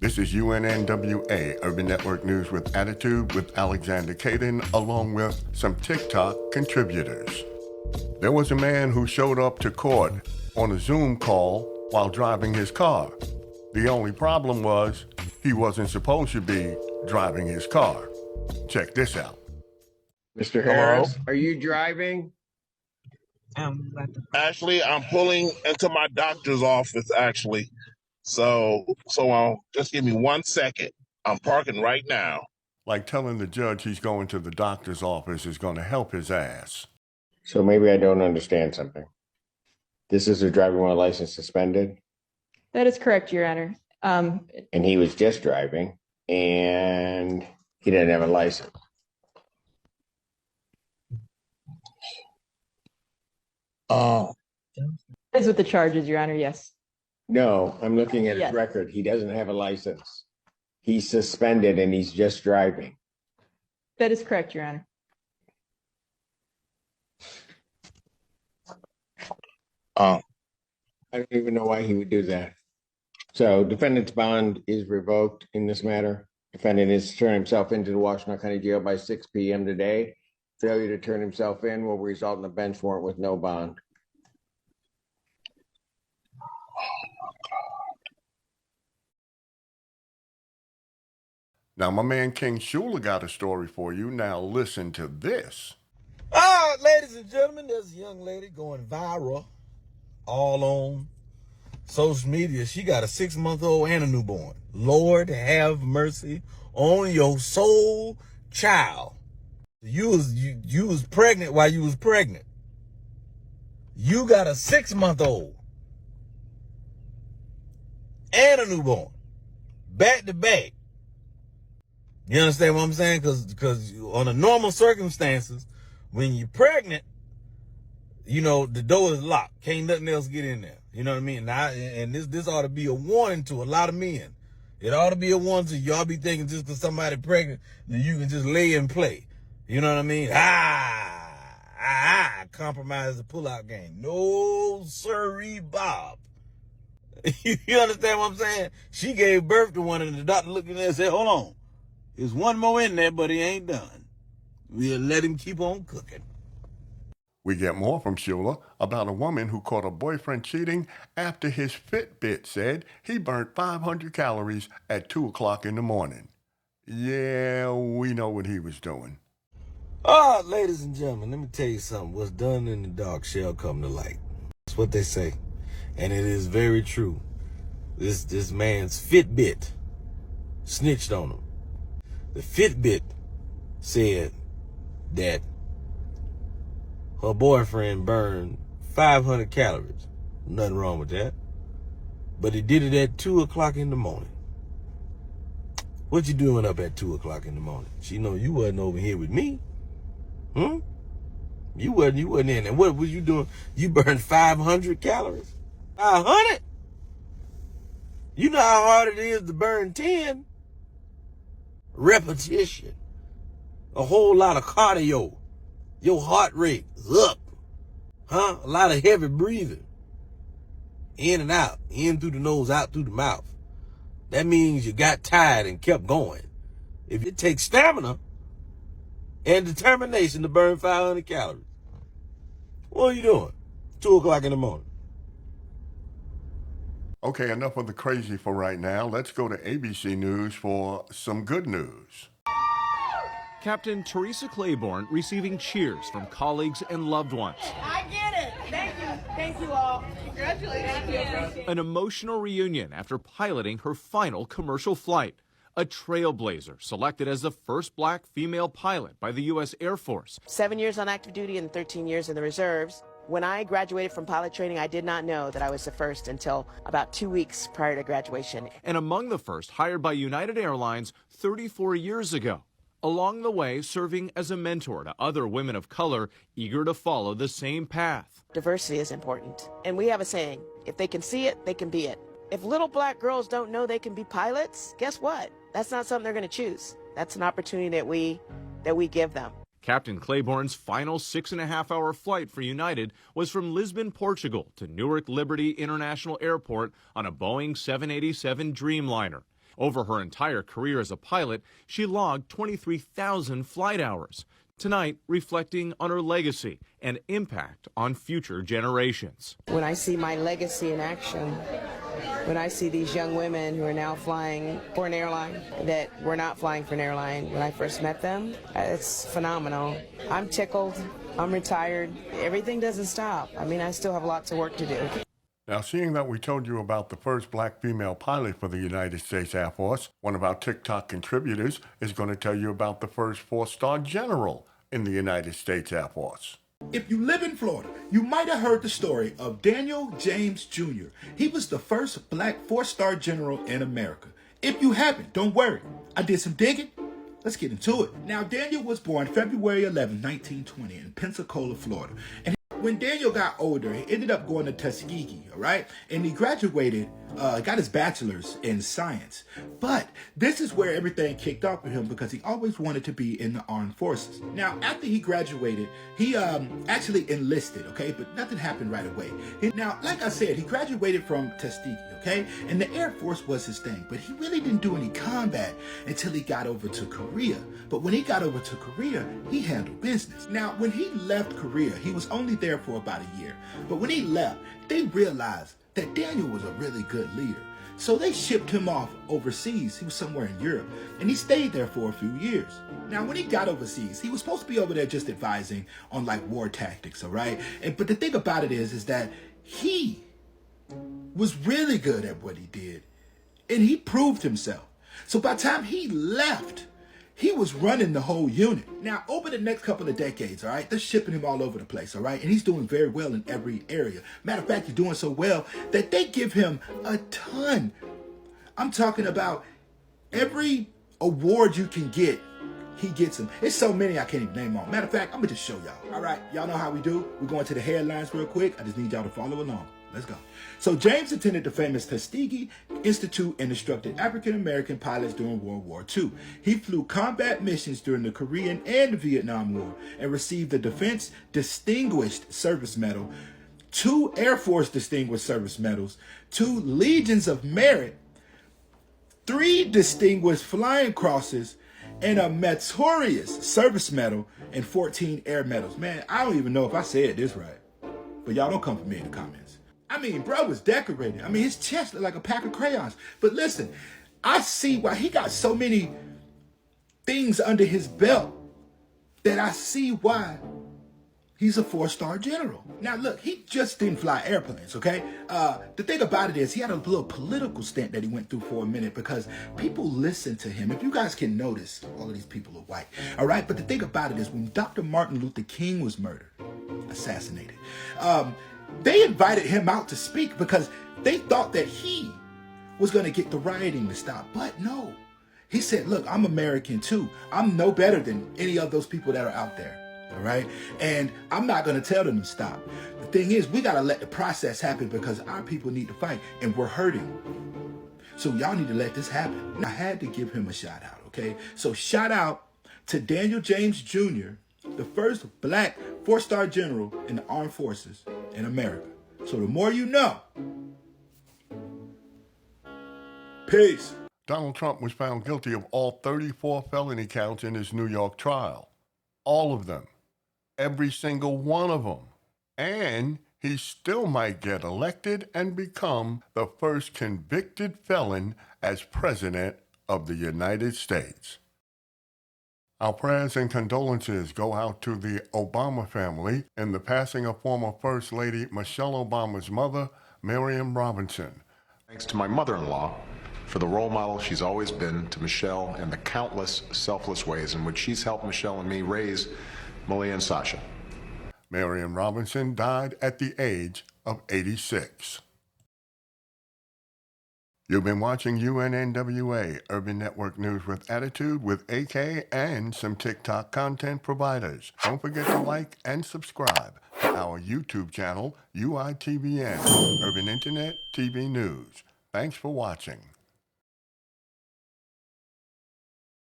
This is UNNWA, Urban Network News with Attitude with Alexander Caden, along with some TikTok contributors. There was a man who showed up to court on a Zoom call while driving his car. The only problem was he wasn't supposed to be driving his car. Check this out. Mr. Harris, are you driving? Actually, I'm pulling into my doctor's office, actually. So just give me 1 second. I'm parking right now. Like telling the judge he's going to the doctor's office is going to help his ass. So maybe I don't understand something. This is a driving while license suspended? That is correct, Your Honor. And he was just driving, and he didn't have a license. That is what the charge is, Your Honor, yes. No, I'm looking at his record. He doesn't have a license. He's suspended and he's just driving. That is correct, Your Honor. I don't even know why he would do that. So defendant's bond is revoked in this matter. Defendant is to turn himself into the Washington County Jail by 6 p.m. today. Failure to turn himself in will result in a bench warrant with no bond. Now, my man King Shula got a story for you. Now, listen to this. Ladies and gentlemen, there's a young lady going viral all on social media. She got a 6-month-old and a newborn. Lord have mercy on your soul, child. You was pregnant while you was pregnant. You got a 6-month-old and a newborn, back to back. You understand what I'm saying? Because on the normal circumstances, when you're pregnant, you know, the door is locked. Can't nothing else get in there. You know what I mean? Now, and this ought to be a warning to a lot of men. It ought to be a warning to y'all be thinking just because somebody pregnant that you can just lay and play. You know what I mean? Compromise the pullout game. No, sirree, Bob. You understand what I'm saying? She gave birth to one and the doctor looked in there and said, hold on. There's one more in there, but he ain't done. We'll let him keep on cooking. We get more from Shula about a woman who caught her boyfriend cheating after his Fitbit said he burnt 500 calories at 2 o'clock in the morning. Yeah, we know what he was doing. Ladies and gentlemen, let me tell you something. What's done in the dark shall come to light. That's what they say. And it is very true. This man's Fitbit snitched on him. The Fitbit said that her boyfriend burned 500 calories. Nothing wrong with that. But he did it at 2 o'clock in the morning. What you doing up at 2 o'clock in the morning? She know you wasn't over here with me. You wasn't in there. What was you doing? You burned 500 calories? 500? You know how hard it is to burn 10? Repetition. A whole lot of cardio. Your heart rate is up. A lot of heavy breathing. In and out. In through the nose, out through the mouth. That means you got tired and kept going. If it takes stamina and determination to burn 500 calories, what are you doing? 2 o'clock in the morning. Okay, enough of the crazy for right now. Let's go to ABC News for some good news. Captain Teresa Claiborne receiving cheers from colleagues and loved ones. I get it. Thank you. Thank you all. Congratulations. An emotional reunion after piloting her final commercial flight. A trailblazer selected as the first black female pilot by the U.S. Air Force. 7 years on active duty and 13 years in the reserves. When I graduated from pilot training, I did not know that I was the first until about 2 weeks prior to graduation. And among the first hired by United Airlines 34 years ago. Along the way, serving as a mentor to other women of color eager to follow the same path. Diversity is important. And we have a saying, if they can see it, they can be it. If little black girls don't know they can be pilots, guess what? That's not something they're going to choose. That's an opportunity that we give them. Captain Claiborne's final 6.5-hour flight for United was from Lisbon, Portugal to Newark Liberty International Airport on a Boeing 787 Dreamliner. Over her entire career as a pilot, she logged 23,000 flight hours. Tonight, reflecting on her legacy and impact on future generations. When I see my legacy in action, when I see these young women who are now flying for an airline that were not flying for an airline when I first met them, it's phenomenal. I'm tickled. I'm retired. Everything doesn't stop. I mean, I still have a lot to work to do. Now, seeing that we told you about the first black female pilot for the United States Air Force, one of our TikTok contributors is going to tell you about the first four-star general in the United States Air Force. If you live in Florida, you might have heard the story of Daniel James Jr. He was the first black four-star general in America. If you haven't, don't worry. I did some digging. Let's get into it. Now, Daniel was born February 11, 1920 in Pensacola, Florida. And when Daniel got older, he ended up going to Tuskegee, all right? And he graduated, got his bachelor's in science. But this is where everything kicked off for him because he always wanted to be in the armed forces. Now, after he graduated, he actually enlisted, okay? But nothing happened right away. Now, like I said, he graduated from Tuskegee, okay? And the Air Force was his thing. But he really didn't do any combat until he got over to Korea. But when he got over to Korea, he handled business. Now, when he left Korea, he was only there for about a year. But when he left, they realized that Daniel was a really good leader. So they shipped him off overseas. He was somewhere in Europe. And he stayed there for a few years. Now, when he got overseas, he was supposed to be over there just advising on like war tactics, all right? But the thing about it is that he was really good at what he did. And he proved himself. So by the time he left, he was running the whole unit. Now, over the next couple of decades, all right, they're shipping him all over the place, all right? And he's doing very well in every area. Matter of fact, he's doing so well that they give him a ton. I'm talking about every award you can get, he gets them. It's so many I can't even name all. Matter of fact, I'm going to just show y'all. All right, y'all know how we do. We're going to the headlines real quick. I just need y'all to follow along. Let's go. So James attended the famous Tuskegee Institute and instructed African-American pilots during World War II. He flew combat missions during the Korean and Vietnam War and received the Defense Distinguished Service Medal, 2 Air Force Distinguished Service Medals, 2 Legions of Merit, 3 Distinguished Flying Crosses, and a Meritorious Service Medal, and 14 Air Medals. Man, I don't even know if I said this right, but y'all don't come for me in the comments. I mean, bro was decorated. I mean, his chest looked like a pack of crayons. But listen, I see why he got so many things under his belt that I see why he's a 4-star general. Now, look, he just didn't fly airplanes, okay? The thing about it is he had a little political stint that he went through for a minute because people listened to him. If you guys can notice, all of these people are white, all right? But the thing about it is when Dr. Martin Luther King was murdered, assassinated, they invited him out to speak because they thought that he was going to get the rioting to stop. But no, he said, look, I'm American too. I'm no better than any of those people that are out there. All right. And I'm not going to tell them to stop. The thing is, we got to let the process happen because our people need to fight and we're hurting. So y'all need to let this happen. I had to give him a shout out. OK, so shout out to Daniel James Jr., the first black 4-star general in the armed forces in America. So the more you know. Peace. Donald Trump was found guilty of all 34 felony counts in his New York trial. All of them. Every single one of them. And he still might get elected and become the first convicted felon as president of the United States. Our prayers and condolences go out to the Obama family in the passing of former First Lady Michelle Obama's mother, Miriam Robinson. Thanks to my mother-in-law for the role model she's always been to Michelle and the countless selfless ways in which she's helped Michelle and me raise Malia and Sasha. Miriam Robinson died at the age of 86. You've been watching UNNWA Urban Network News with Attitude with AK and some TikTok content providers. Don't forget to like and subscribe to our YouTube channel, UITVN, Urban Internet TV News. Thanks for watching.